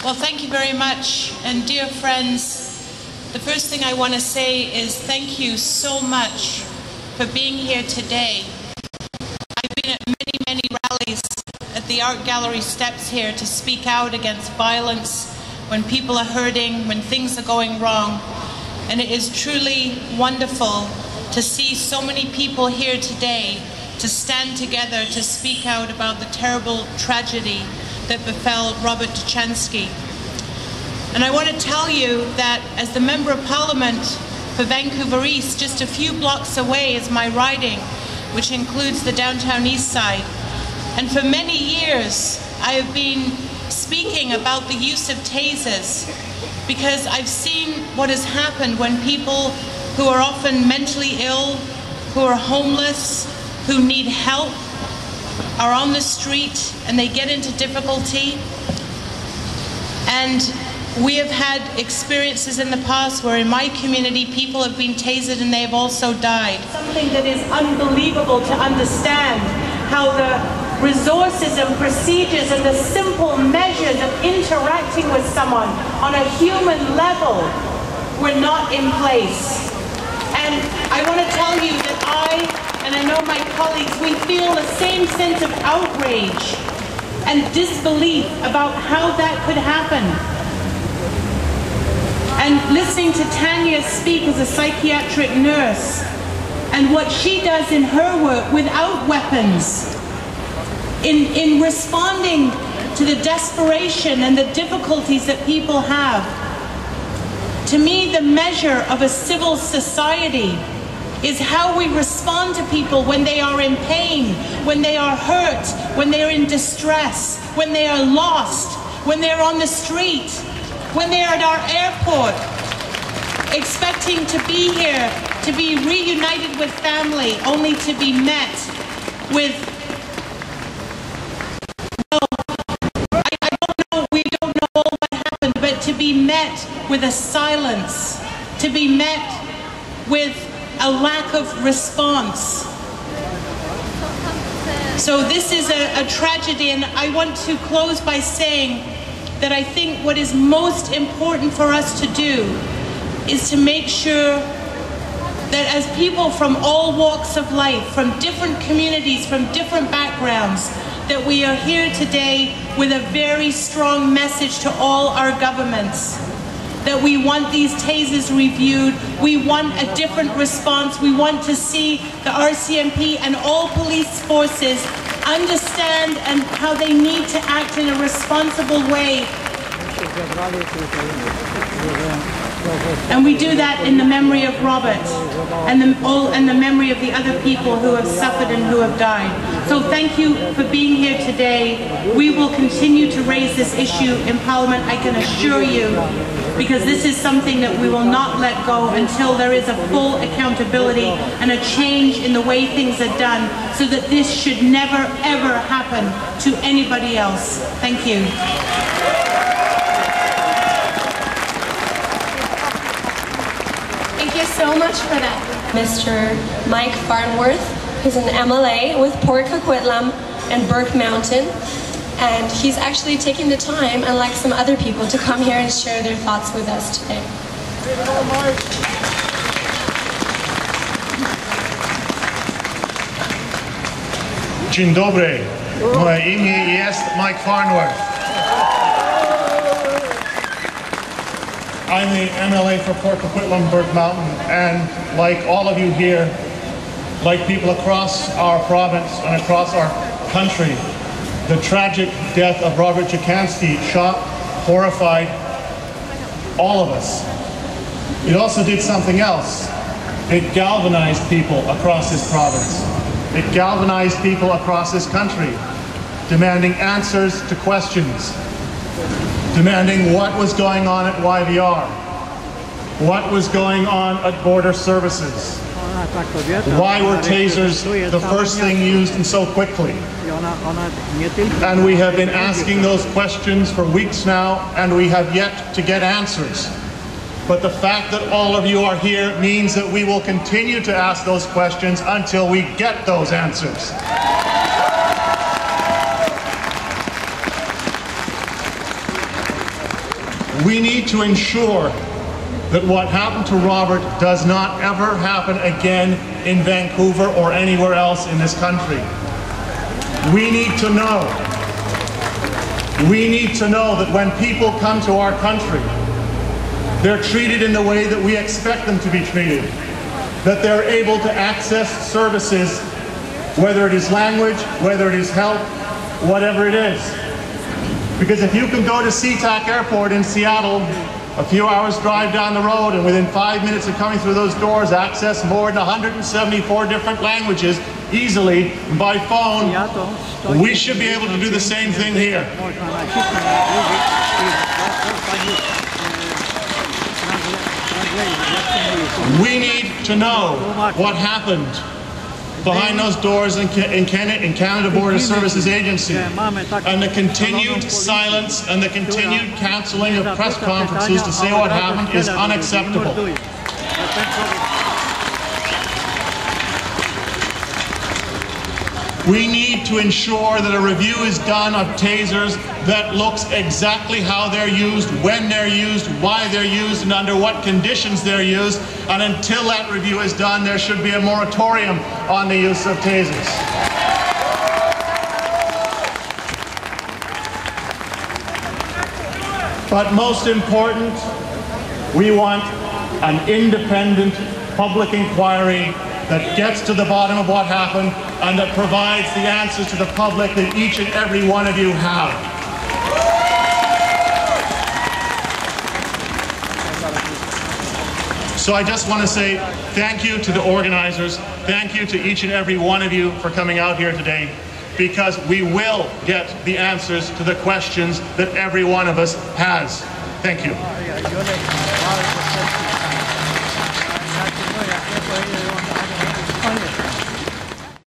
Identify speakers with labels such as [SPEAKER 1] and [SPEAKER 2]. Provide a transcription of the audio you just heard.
[SPEAKER 1] Well, thank you very much. And dear friends, the first thing I want to say is thank you so much for being here today. I've been at many, many rallies at the Art Gallery steps here to speak out against violence when people are hurting, when things are going wrong. And it is truly wonderful to see so many people here today to stand together to speak out about the terrible tragedy that befell Robert Dziekanski. And I want to tell you that as the Member of Parliament for Vancouver East, just a few blocks away is my riding, which includes the downtown east side. And for many years, I have been speaking about the use of tasers because I've seen what has happened when people who are often mentally ill, who are homeless, who need help, are on the street and they get into difficulty. And we have had experiences in the past where in my community people have been tasered and they have also died. Something that is unbelievable to understand, how the resources and procedures and the simple measures of interacting with someone on a human level were not in place. And I want to tell you that I know my colleagues, we feel the same sense of outrage and disbelief about how that could happen. And listening to Tanya speak as a psychiatric nurse and what she does in her work without weapons, in responding to the desperation and the difficulties that people have. To me, the measure of a civil society is how we respond to people when they are in pain, when they are hurt, when they are in distress, when they are lost, when they are on the street, when they are at our airport, expecting to be here, to be reunited with family, only to be met with, we don't know all what happened, but to be met with a silence, to be met with a lack of response. So this is a tragedy, and I want to close by saying that I think what is most important for us to do is to make sure that as people from all walks of life, from different communities, from different backgrounds, that we are here today with a very strong message to all our governments. That we want these tasers reviewed, we want a different response, we want to see the RCMP and all police forces understand and how they need to act in a responsible way. And we do that in the memory of Robert and the memory of the other people who have suffered and who have died. So thank you for being here today. We will continue to raise this issue in Parliament, I can assure you, because this is something that we will not let go until there is a full accountability and a change in the way things are done, so that this should never ever happen to anybody else. Thank you.
[SPEAKER 2] Thank you so much for that. Mr. Mike Farnworth, who's an MLA with Port Coquitlam and Burke Mountain. And he's actually taking the time, unlike some other people, to come here and share their thoughts with us today.
[SPEAKER 3] Dzień dobry. Moje imię jest Mike Farnworth. I'm the MLA for Port Coquitlam, Burke Mountain, and like all of you here, like people across our province and across our country, the tragic death of Robert Dziekanski shocked, horrified all of us. It also did something else. It galvanized people across this province. It galvanized people across this country, demanding answers to questions, demanding what was going on at YVR, what was going on at border services, why were tasers the first thing used and so quickly? And we have been asking those questions for weeks now, and we have yet to get answers. But the fact that all of you are here means that we will continue to ask those questions until we get those answers. We need to ensure that what happened to Robert does not ever happen again in Vancouver or anywhere else in this country. We need to know that when people come to our country, they're treated in the way that we expect them to be treated, that they're able to access services, whether it is language, whether it is health, whatever it is. Because if you can go to SeaTac Airport in Seattle, a few hours drive down the road, and within 5 minutes of coming through those doors, access more than 174 different languages easily by phone, we should be able to do the same thing here. We need to know what happened behind those doors in Canada Border Services Agency, and the continued silence and the continued cancelling of press conferences to say what happened is unacceptable. We need to ensure that a review is done of tasers that looks exactly how they're used, when they're used, why they're used, and under what conditions they're used. And until that review is done, there should be a moratorium on the use of tasers. But most important, we want an independent public inquiry that gets to the bottom of what happened and that provides the answers to the public that each and every one of you have. So I just want to say thank you to the organizers, thank you to each and every one of you for coming out here today, because we will get the answers to the questions that every one of us has. Thank you.